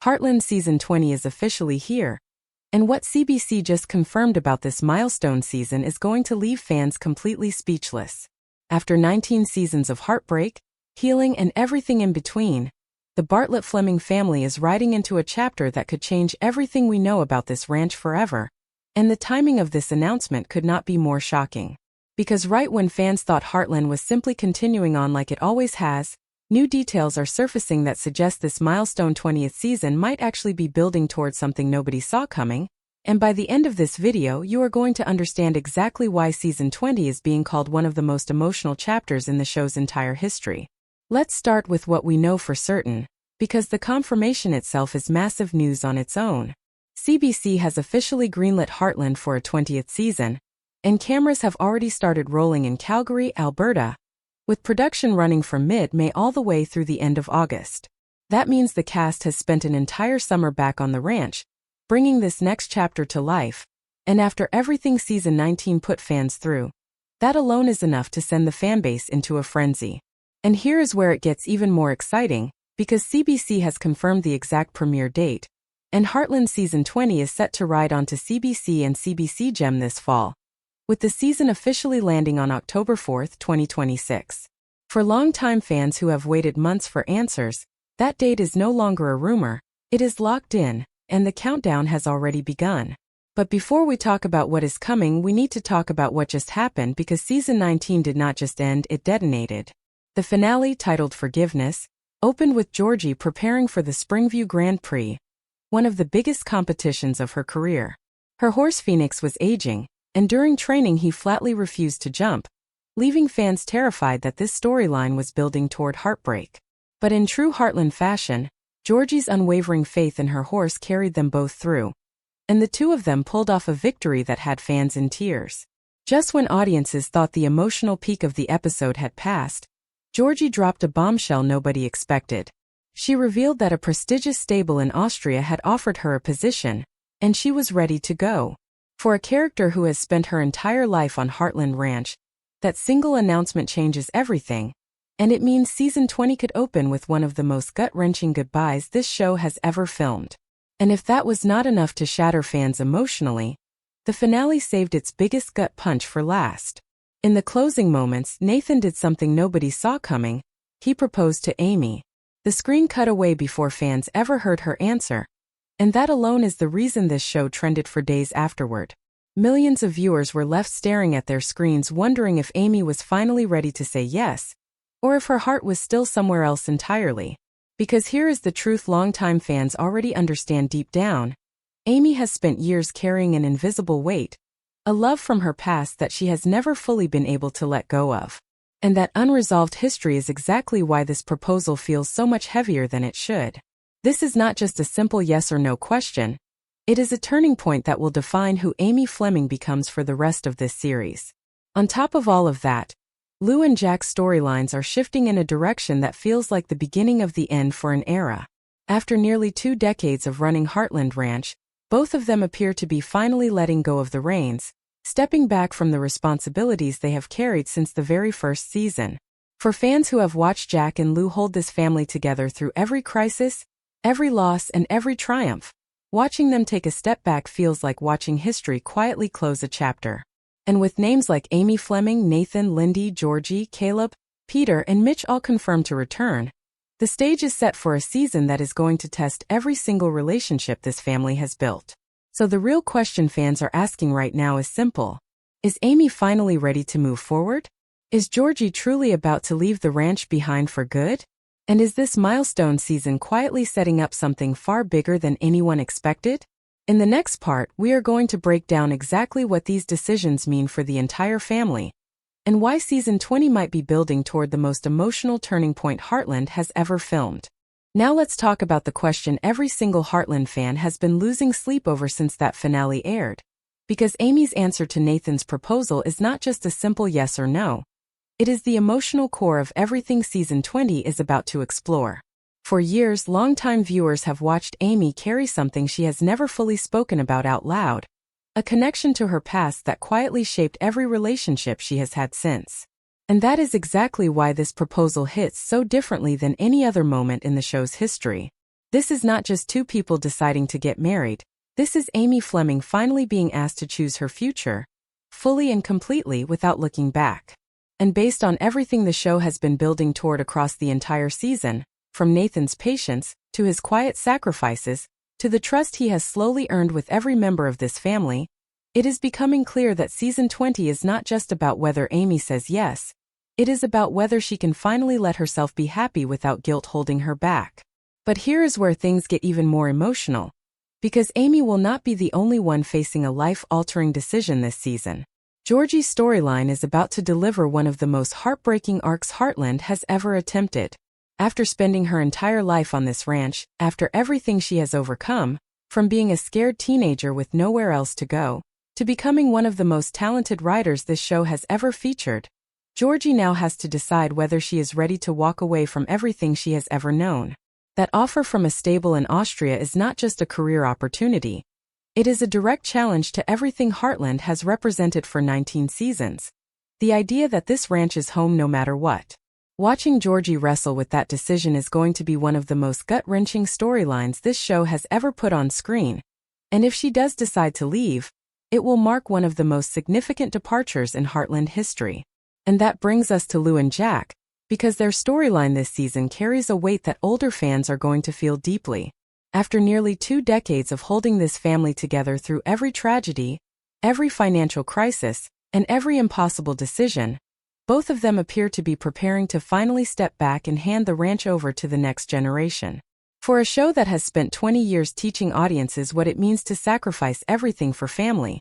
Heartland Season 20 is officially here, and what CBC just confirmed about this milestone season is going to leave fans completely speechless. After 19 seasons of heartbreak, healing, and everything in between, the Bartlett-Fleming family is riding into a chapter that could change everything we know about this ranch forever. And the timing of this announcement could not be more shocking. Because right when fans thought Heartland was simply continuing on like it always has, new details are surfacing that suggest this milestone 20th season might actually be building towards something nobody saw coming. And by the end of this video, you are going to understand exactly why Season 20 is being called one of the most emotional chapters in the show's entire history. Let's start with what we know for certain, because the confirmation itself is massive news on its own. CBC has officially greenlit Heartland for a 20th season, and cameras have already started rolling in Calgary, Alberta, with production running from mid-May all the way through the end of August. That means the cast has spent an entire summer back on the ranch, bringing this next chapter to life, and after everything Season 19 put fans through, that alone is enough to send the fanbase into a frenzy. And here is where it gets even more exciting, because CBC has confirmed the exact premiere date, and Heartland Season 20 is set to ride onto CBC and CBC Gem this fall, with the season officially landing on October 4, 2026. For longtime fans who have waited months for answers, that date is no longer a rumor, it is locked in, and the countdown has already begun. But before we talk about what is coming, we need to talk about what just happened, because Season 19 did not just end, it detonated. The finale, titled Forgiveness, opened with Georgie preparing for the Springview Grand Prix, one of the biggest competitions of her career. Her horse Phoenix was aging, and during training he flatly refused to jump, leaving fans terrified that this storyline was building toward heartbreak. But in true Heartland fashion, Georgie's unwavering faith in her horse carried them both through, and the two of them pulled off a victory that had fans in tears. Just when audiences thought the emotional peak of the episode had passed, Georgie dropped a bombshell nobody expected. She revealed that a prestigious stable in Austria had offered her a position, and she was ready to go. For a character who has spent her entire life on Heartland Ranch, that single announcement changes everything, and it means Season 20 could open with one of the most gut-wrenching goodbyes this show has ever filmed. And if that was not enough to shatter fans emotionally, the finale saved its biggest gut punch for last. In the closing moments, Nathan did something nobody saw coming. He proposed to Amy. The screen cut away before fans ever heard her answer, and that alone is the reason this show trended for days afterward. Millions of viewers were left staring at their screens wondering if Amy was finally ready to say yes, or if her heart was still somewhere else entirely. Because here is the truth longtime fans already understand deep down. Amy has spent years carrying an invisible weight, a love from her past that she has never fully been able to let go of. And that unresolved history is exactly why this proposal feels so much heavier than it should. This is not just a simple yes or no question. It is a turning point that will define who Amy Fleming becomes for the rest of this series. On top of all of that, Lou and Jack's storylines are shifting in a direction that feels like the beginning of the end for an era. After nearly 2 decades of running Heartland Ranch, both of them appear to be finally letting go of the reins, stepping back from the responsibilities they have carried since the very first season. For fans who have watched Jack and Lou hold this family together through every crisis, every loss, and every triumph, watching them take a step back feels like watching history quietly close a chapter. And with names like Amy Fleming, Nathan, Lindy, Georgie, Caleb, Peter, and Mitch all confirmed to return, the stage is set for a season that is going to test every single relationship this family has built. So the real question fans are asking right now is simple. Is Amy finally ready to move forward? Is Georgie truly about to leave the ranch behind for good? And is this milestone season quietly setting up something far bigger than anyone expected? In the next part, we are going to break down exactly what these decisions mean for the entire family, and why Season 20 might be building toward the most emotional turning point Heartland has ever filmed. Now let's talk about the question every single Heartland fan has been losing sleep over since that finale aired. Because Amy's answer to Nathan's proposal is not just a simple yes or no. It is the emotional core of everything Season 20 is about to explore. For years, longtime viewers have watched Amy carry something she has never fully spoken about out loud, a connection to her past that quietly shaped every relationship she has had since. And that is exactly why this proposal hits so differently than any other moment in the show's history. This is not just two people deciding to get married. This is Amy Fleming finally being asked to choose her future, fully and completely without looking back. And based on everything the show has been building toward across the entire season, from Nathan's patience, to his quiet sacrifices, to the trust he has slowly earned with every member of this family, it is becoming clear that season 20 is not just about whether Amy says yes, it is about whether she can finally let herself be happy without guilt holding her back. But here is where things get even more emotional, because Amy will not be the only one facing a life-altering decision this season. Georgie's storyline is about to deliver one of the most heartbreaking arcs Heartland has ever attempted. After spending her entire life on this ranch, after everything she has overcome, from being a scared teenager with nowhere else to go, to becoming one of the most talented writers this show has ever featured, Georgie now has to decide whether she is ready to walk away from everything she has ever known. That offer from a stable in Austria is not just a career opportunity. It is a direct challenge to everything Heartland has represented for 19 seasons. The idea that this ranch is home no matter what. Watching Georgie wrestle with that decision is going to be one of the most gut-wrenching storylines this show has ever put on screen. And if she does decide to leave, it will mark one of the most significant departures in Heartland history. And that brings us to Lou and Jack, because their storyline this season carries a weight that older fans are going to feel deeply. After nearly 2 decades of holding this family together through every tragedy, every financial crisis, and every impossible decision, both of them appear to be preparing to finally step back and hand the ranch over to the next generation. For a show that has spent 20 years teaching audiences what it means to sacrifice everything for family,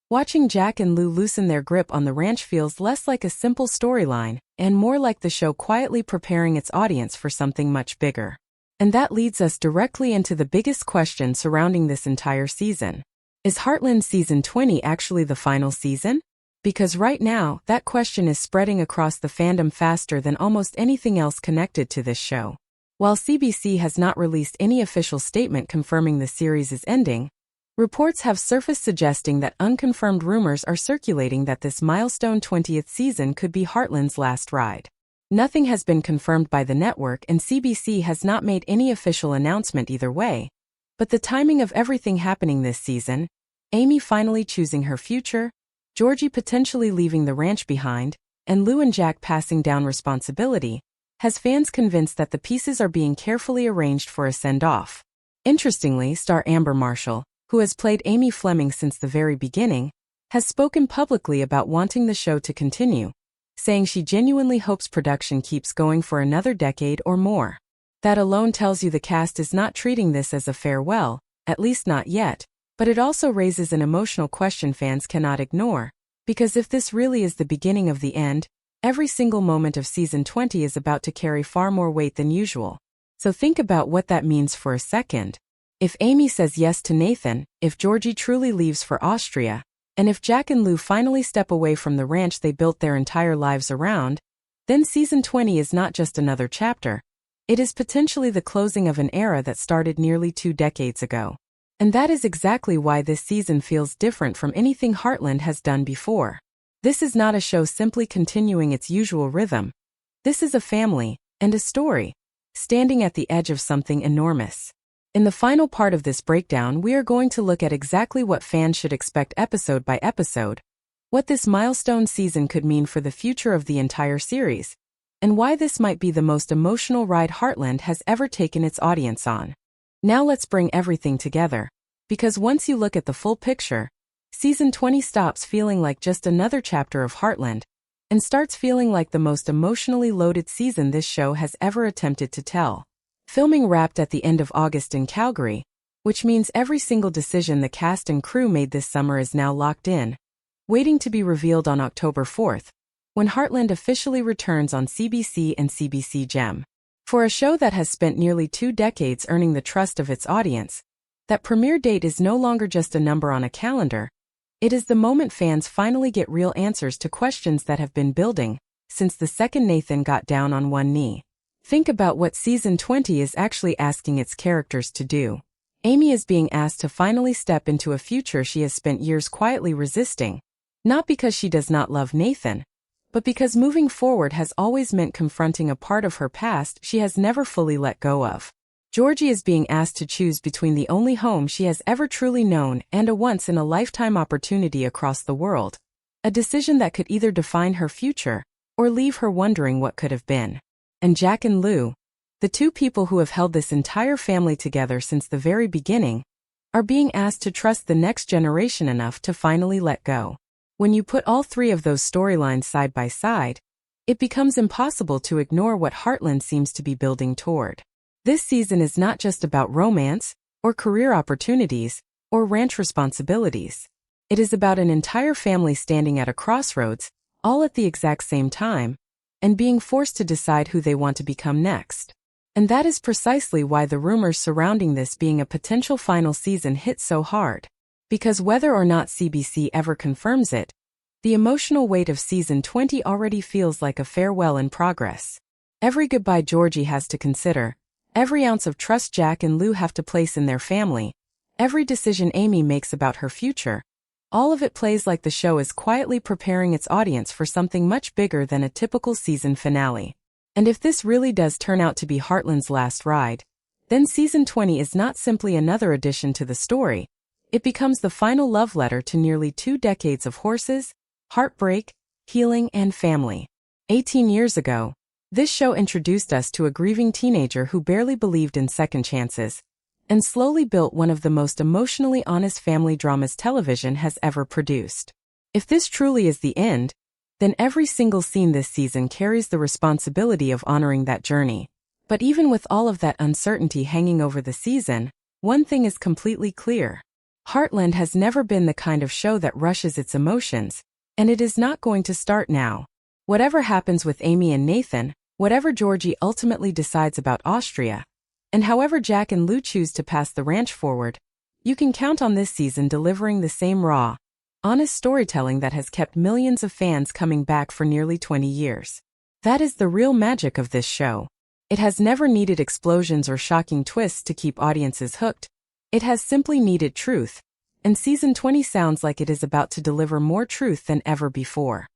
watching Jack and Lou loosen their grip on the ranch feels less like a simple storyline and more like the show quietly preparing its audience for something much bigger. And that leads us directly into the biggest question surrounding this entire season. Is Heartland Season 20 actually the final season? Because right now, that question is spreading across the fandom faster than almost anything else connected to this show. While CBC has not released any official statement confirming the series is ending, reports have surfaced suggesting that unconfirmed rumors are circulating that this milestone 20th season could be Heartland's last ride. Nothing has been confirmed by the network and CBC has not made any official announcement either way, but the timing of everything happening this season, Amy finally choosing her future, Georgie potentially leaving the ranch behind, and Lou and Jack passing down responsibility, has fans convinced that the pieces are being carefully arranged for a send-off. Interestingly, star Amber Marshall, who has played Amy Fleming since the very beginning, has spoken publicly about wanting the show to continue, saying she genuinely hopes production keeps going for another decade or more. That alone tells you the cast is not treating this as a farewell, at least not yet, but it also raises an emotional question fans cannot ignore, because if this really is the beginning of the end, every single moment of season 20 is about to carry far more weight than usual. So think about what that means for a second. If Amy says yes to Nathan, if Georgie truly leaves for Austria, and if Jack and Lou finally step away from the ranch they built their entire lives around, then season 20 is not just another chapter. It is potentially the closing of an era that started nearly 2 decades ago. And that is exactly why this season feels different from anything Heartland has done before. This is not a show simply continuing its usual rhythm. This is a family, and a story, standing at the edge of something enormous. In the final part of this breakdown, we are going to look at exactly what fans should expect episode by episode, what this milestone season could mean for the future of the entire series, and why this might be the most emotional ride Heartland has ever taken its audience on. Now let's bring everything together, because once you look at the full picture, season 20 stops feeling like just another chapter of Heartland, and starts feeling like the most emotionally loaded season this show has ever attempted to tell. Filming wrapped at the end of August in Calgary, which means every single decision the cast and crew made this summer is now locked in, waiting to be revealed on October 4th, when Heartland officially returns on CBC and CBC Gem. For a show that has spent nearly 2 decades earning the trust of its audience, that premiere date is no longer just a number on a calendar. It is the moment fans finally get real answers to questions that have been building since the second Nathan got down on one knee. Think about what season 20 is actually asking its characters to do. Amy is being asked to finally step into a future she has spent years quietly resisting, not because she does not love Nathan, but because moving forward has always meant confronting a part of her past she has never fully let go of. Georgie is being asked to choose between the only home she has ever truly known and a once-in-a-lifetime opportunity across the world. A decision that could either define her future or leave her wondering what could have been. And Jack and Lou, the two people who have held this entire family together since the very beginning, are being asked to trust the next generation enough to finally let go. When you put all three of those storylines side by side, it becomes impossible to ignore what Heartland seems to be building toward. This season is not just about romance, or career opportunities, or ranch responsibilities. It is about an entire family standing at a crossroads, all at the exact same time, and being forced to decide who they want to become next. And that is precisely why the rumors surrounding this being a potential final season hit so hard. Because whether or not CBC ever confirms it, the emotional weight of season 20 already feels like a farewell in progress. Every goodbye Georgie has to consider, every ounce of trust Jack and Lou have to place in their family, every decision Amy makes about her future, all of it plays like the show is quietly preparing its audience for something much bigger than a typical season finale. And if this really does turn out to be Heartland's last ride, then season 20 is not simply another addition to the story, it becomes the final love letter to nearly 2 decades of horses, heartbreak, healing, and family. 18 years ago, this show introduced us to a grieving teenager who barely believed in second chances, and slowly built one of the most emotionally honest family dramas television has ever produced. If this truly is the end, then every single scene this season carries the responsibility of honoring that journey. But even with all of that uncertainty hanging over the season, one thing is completely clear. Heartland has never been the kind of show that rushes its emotions, and it is not going to start now. Whatever happens with Amy and Nathan, whatever Georgie ultimately decides about Austria, and however Jack and Lou choose to pass the ranch forward, you can count on this season delivering the same raw, honest storytelling that has kept millions of fans coming back for nearly 20 years. That is the real magic of this show. It has never needed explosions or shocking twists to keep audiences hooked. It has simply needed truth, and season 20 sounds like it is about to deliver more truth than ever before.